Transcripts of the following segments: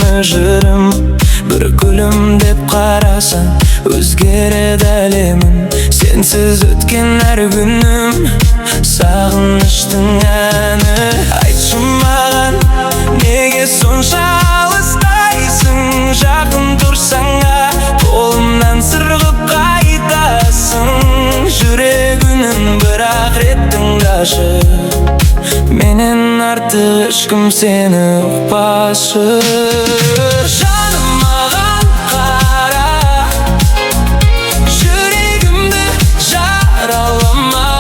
күні жырым. Бір күлім деп қарасаң өзгереді әлемім. Сенсіз өткен әр күнім сағыныштың әні. Айтшы маған, неге сонша алыстайсың? Жақын тұрсаңа қолымнан сырғып қайтасың. Жүрегінің бір-ақ рет тыңдашы, менен артық ешкім сені ұқпашы. Жаным маған қара, жүрегімді жаралама.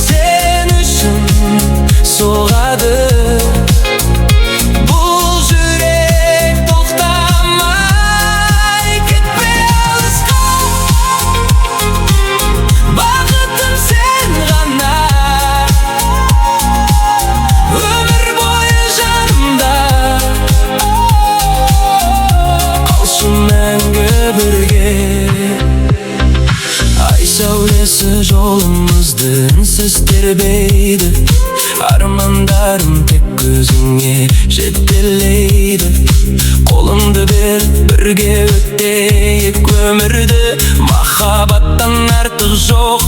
Сен үшін соғады бұл жүрек, тоқтамай кетпе алысқа. Бақытым сен ғана, өмір бойы жанымда. Қалшы мәңгі бірге. Ай сәулесі жолымызды үнсіз тербейді. Армандарым тек көзіңе жетелейді. Қолымды бер, бірге өтейік өмірді. Махаббаттан артық жоқ,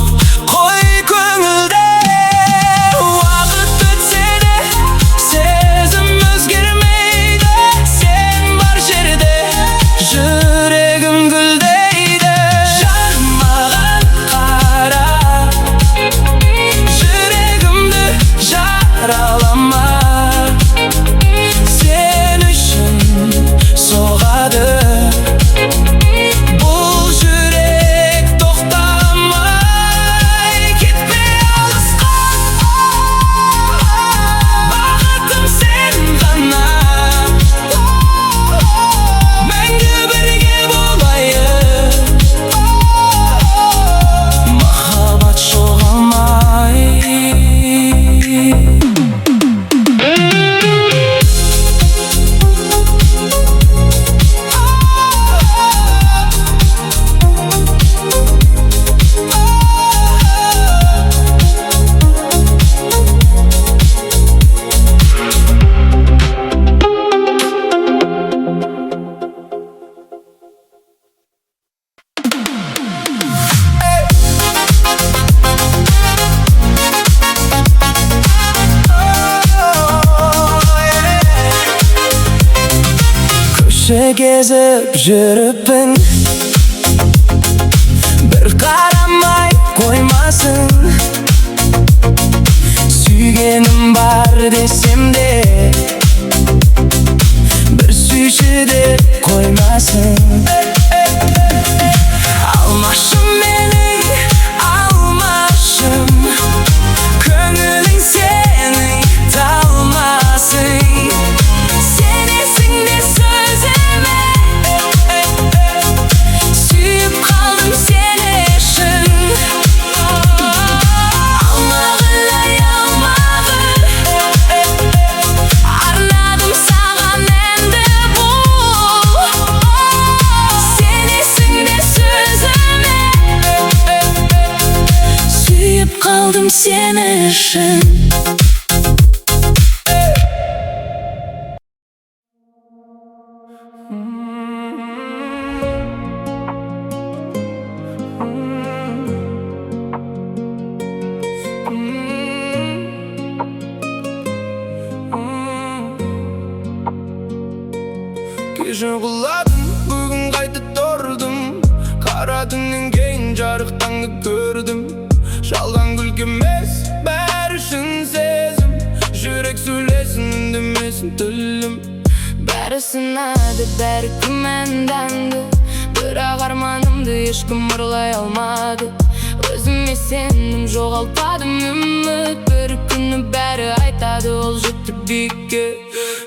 қой көңілде. Уақыт өтсе де сезім өзгермейді. Сен бар жерде жүрегім гүлдейді. Жаным маған қара, жүрегімді жаралама. Сен үшін соғады бұл жүрек, тоқтамай кетпе алысқа. Бақытым сен ғана, мәңгі бірге болайық. Махаббат жоғалмай. Көше кезіп жүріппін, бір қарамай қоймасын. Сүйгенім бар десем де, бір сүйші деп қоймасын. Алмашы мені, алмашым, көңілің сенің талмасын. Сенесің де сөзіме, сүйіп қалдым сен үшін. Алмағылай алмағыр, арнадым саған әнді бұл. Сенесің де сөзіме, сүйіп қалдым сен үшін. Кеше құладым, бүгін қайта тұрдым. Қара түннен кейін жарық таңды көрдім. Жалған күлкі емес, бәрі шын сезім. Жүрек сөйлесін, үндемесін тілім. Бәрі сынады, бәрі күмәнданды. Бірақ арманымды ешкім ұрлай алмады. Өзіме сенім, жоғалтпадым үміт. Бір күні бәрі айтады, ол жетті биікке.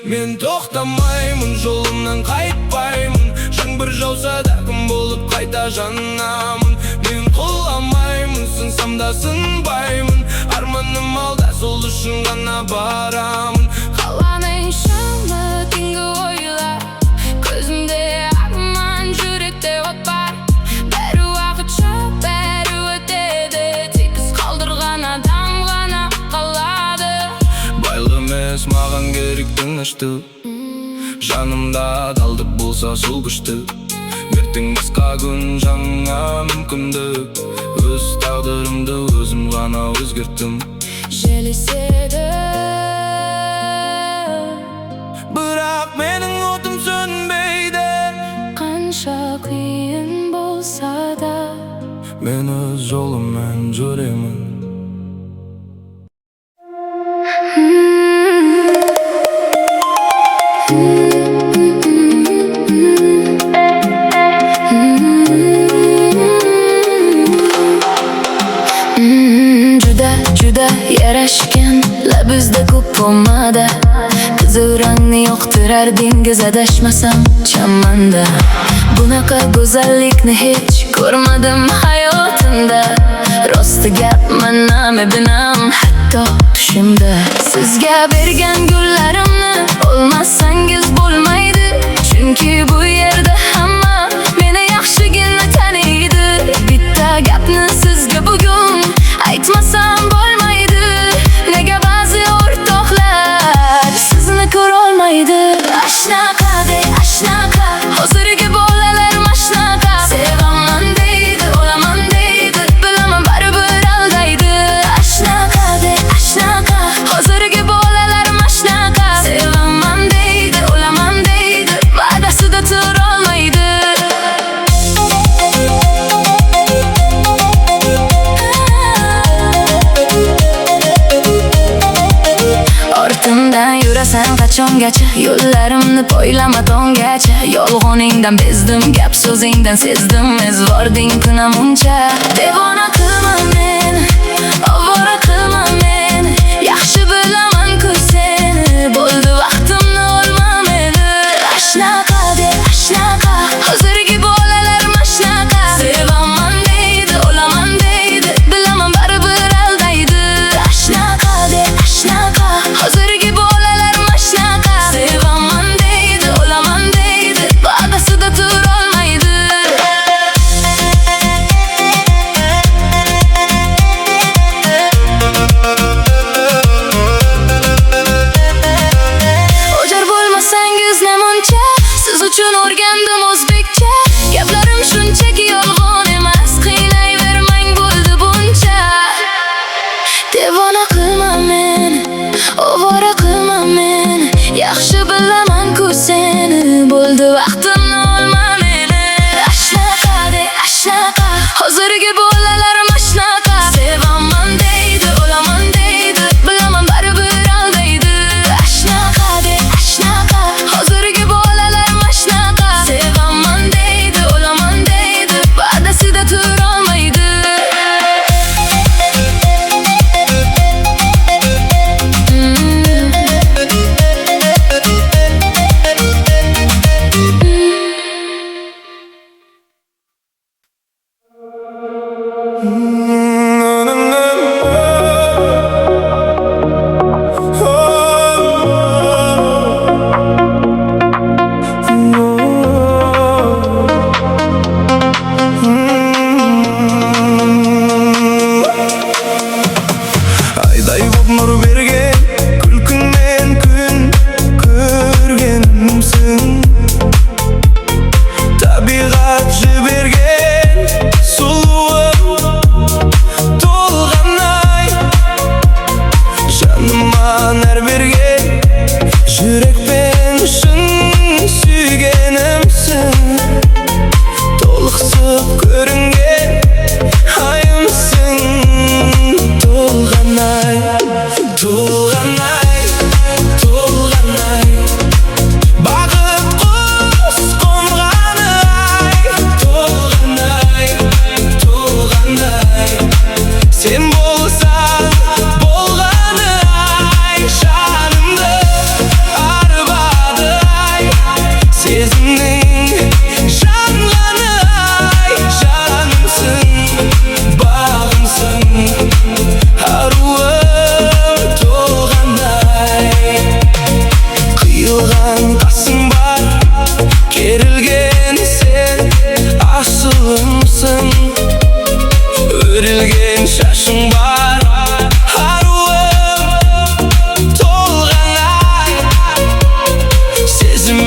Мен тоқтамаймын, жолымнан қайтпаймын. Жаңбыр жауса да күн болып қайта жанамын. Мен құламаймын, сынсам да сынбаймын. Арманым алда, сол үшін ғана барамын. Қаланы шамы түнгі ойла, көзімде арман, жүректе от бар. Бәрі уақытша, бәрі өтеді, тек із қалдырған адам ғана қалады. Байлы емес, маған керек тыныштық. Жанымда адалдык болса сулгучту, эртең башка күн, жаңа мүмкүндүк. Өз тагдырымды өзүм гана өзгөрттүм. Желиседе Бирок менин отум сөнбөйдү. канча кыйын болса да, Мен өз жолум менен жүрөмүн. Juda yarashgan labizda ko'p pomada, qizil rangni yoqtirar dengiz adashmasam chamanda. Bunaqa go'zallikni hech ko'rmadim hayotimda. Rosti gap manam ibnam hatto tushimda. Sizga bergan gullarimni olmasangiz bo'lmaydi, chunki bu yerda hamma meni yaxshigina taniydi. Bitta gapni sizga bugun aytmasam bo'lmaydi, nega ba'zi o'rtoqlar sizni ko'rolmaydi. Ashnaqa de ashnaqa, hozirgi bolalar mashnaqa. Sevaman deydi, olaman deydi, bilaman baribir aldaydi. Ashnaqa de ashnaqa, hozirgi bolalar mashnaqa. Sevaman deydi, olaman deydi, va'dasida turolmaydi. Ortimdan yurasan qachongacha, yo'llarimni poylama tonggacha. Yolg'oningdan bezdim, gap so'zingdan sezdim, ezvording kunam uncha. Devona qilma meni, ovora qilma meni, yaxshi bilaman-ku seni, bo'ldi vaqtimni olma meni. Ashnaqa de ashnaqa, hozirgi bolalar mashnaqa. Sevaman deydi, olaman deydi, bilaman baribir aldaydi. Ashnaqa de ashnaqa, hozirgi bolalar mashnaqa. Sevaman deydi, olaman deydi, va'dasida turolmaydi. O'jar bo'lmasangiz namuncha, siz uchun o'rgandim o'zbekcha. Gaplarim shunchaki yolg'on emas, qiynayvermang bo'ldi buncha. Devona qilma meni, ovora qilma meni, yaxshi bilaman-ku seni, bo'ldi vaqtimni olma meni. Ashnaqa de ashnaqa, hozirgi bolalar mashnaqa. Sevaman deydi, olaman deydi, bilaman baribir aldaydi. Ashnaqa de ashnaqa, hozirgi bolalar mashnaqa. Sevaman deydi, olaman deydi, va'dasida turolmaydi. Ayday boп nur bergen, күлкүңмен күн көргенімсің. Табиғат жіберген сұлуым толғанай, жаныма нәр берген, жүрекпен шын сүйгенімсің. Толықсып көрінген айымсың. Толғанай, толғанай, толғанай, бақыт құс қонғаны ай. Толғанай, толғанай, сен болсаң болғаны ай. Жанымды арбады ай, сезімнің жанғаны ай. Жанымсың, бағымсың, аруым толғанай. Қиылған қасың бар, керілген сен асылымсың. Өрілген шашың бар, аруым толғанай. Сезім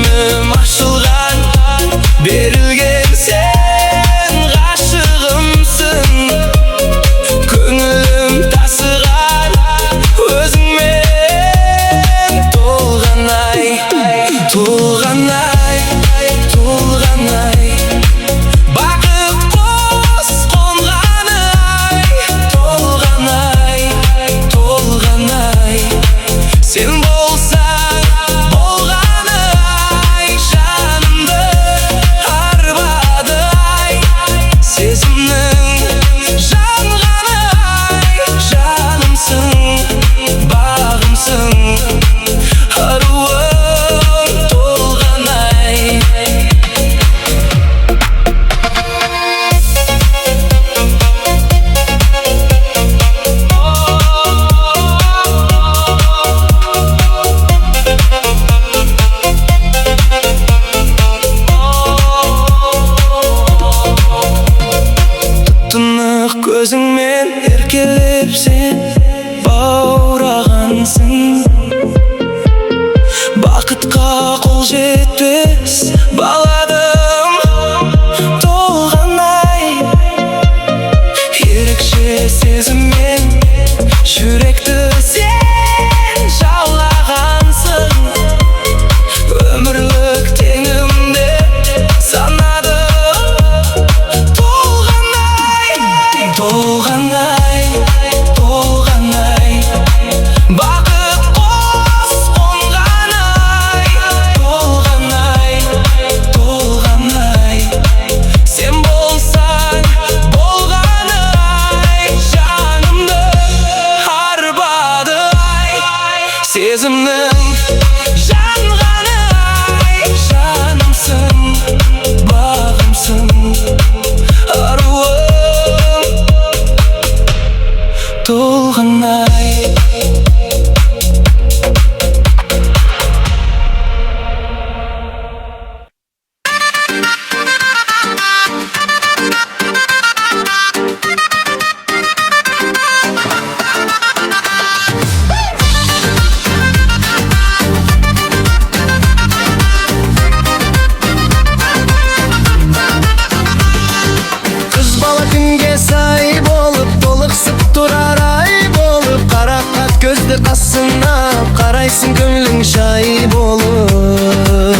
bilsin gönlün şay olur.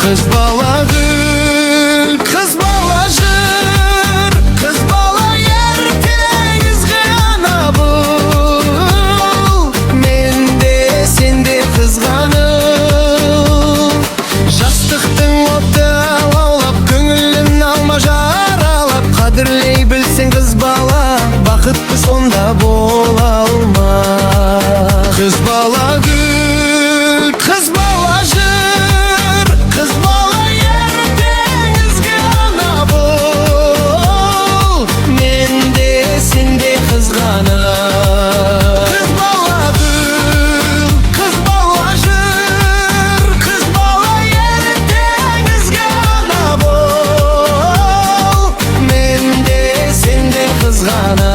Kız bala gül, kız bala jır, kız bala erkeğiz gana bul. Men de sen de kızganım. Jastıktın otta laulap, köngülün alma jaralap. Kadirley bilsin kız bala, bakıtlı sonda bola alma. Kız bala gül, kız bala jır, kız bala erkeğiz gana bul. Men de sen de kızganım. Kız bala gül, kız bala jır, kız bala erkeğiz gana bul. Men de sen de kızganım.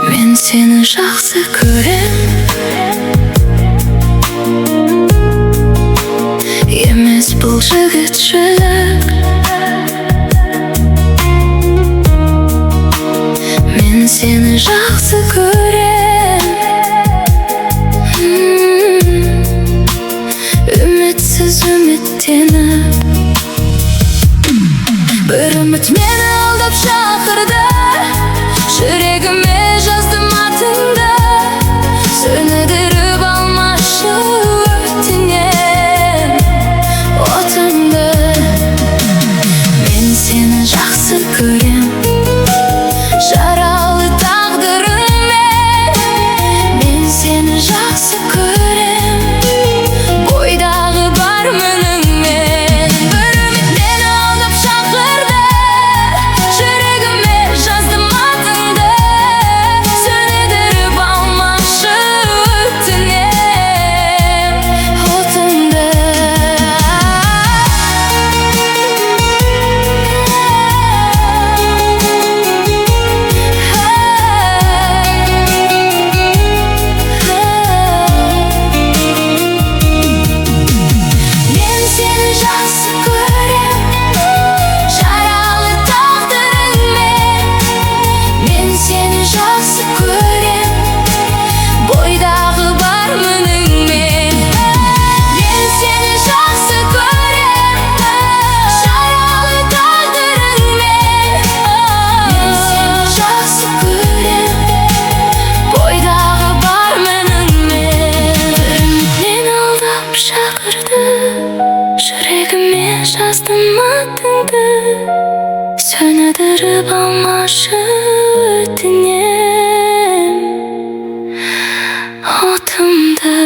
Men seni жақсы көрем, емес бұл жігітшілік. Мен сені жақсы көрем, үмітсіз үміттеніп. Бір үміт мені алдап шақырды, жүрегіме жаздым атыңды. Сөнідіріп алмашы өтінем отыңды. Мен сені жақсы көрем, жаралы тағдырыңмен. Мен сені жақсы көрем, бойдағы бар мініңмен. Бір үміт мені алдап шақырды, жүрегіме жаздым атыңды. Сөнідіріп алмашы өтінем отыңды. Мен сені жақсы көрем, жаралы тағдырыңмен. Мен сені жақсы көрем, бойдағы бар мініңмен. Мен сені жақсы көрем, жаралы тағдырыңмен. Мен сені жақсы көрем, бойдағы бар мініңмен. Мен алдап шақырды, жүрегіме жаздым атыңды. Сөнідіріп алмашы өтінем отыңды.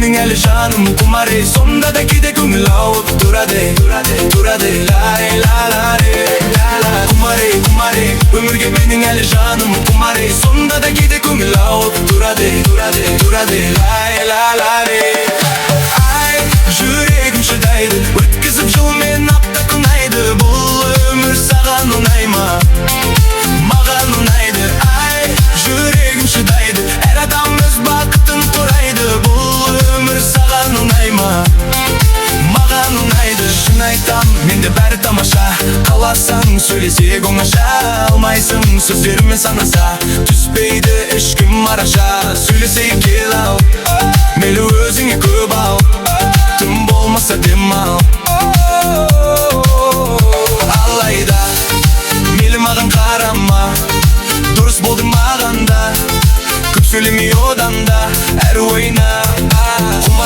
менің әлі жаным құмарей, сонда да кейде көңіл ауып тұрады, лай құмарей, өмірге менің әлі жаным құмарей, сонда да кейде көңіл ауып тұрады, лай ай, жүрегім шыдайды, өткізіп жыл мен апта күн айды, бұл өмір саған ұнай ма? Маған ұнайды, ай, жүрегім шыдайды, әр адам өз бақытын құрайды, бұл өмір саған ұнай ма? Маған ұнайды, шын айтам, менде бәрі тамаша, қаласаң сөйлесек оңаша, алмайсың сөздерімен санаса, түспейді ешкім араша, сөйлесейік кел ау, мейлі өзіңе көп ау, тым болмаса демал, алайда мейлі маған қарама, дұрыс болдың маған да, көп сөйлемей одан да, әрі ойна.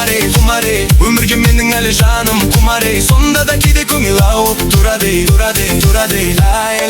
Құмарей, өмірге менің әлі жаным құмарей, сонда да кейде көңіл ауып тұрады, лай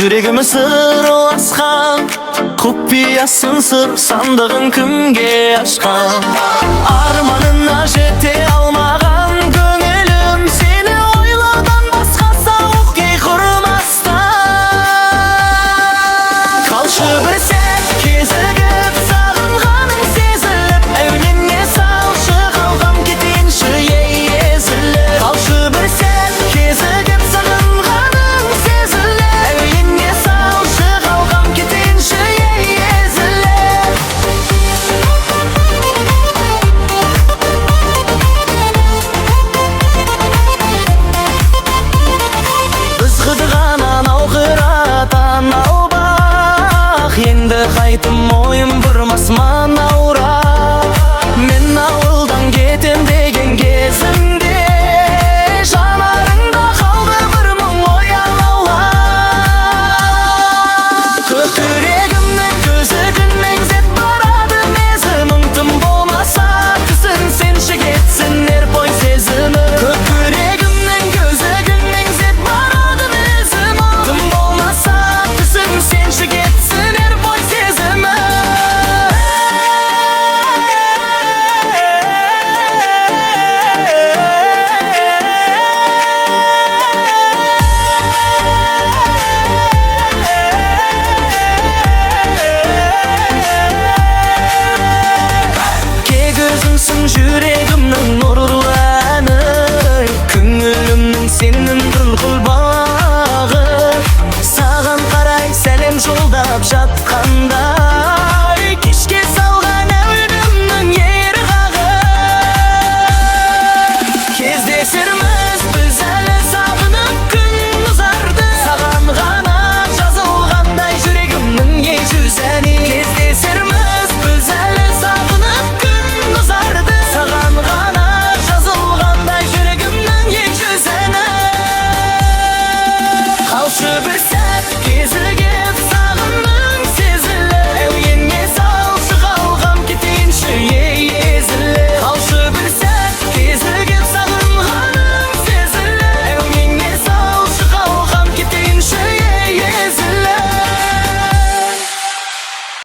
жүрегіміз сырласқан, құпиясын сыр сандығын кімге ашқан, арманына жете алмай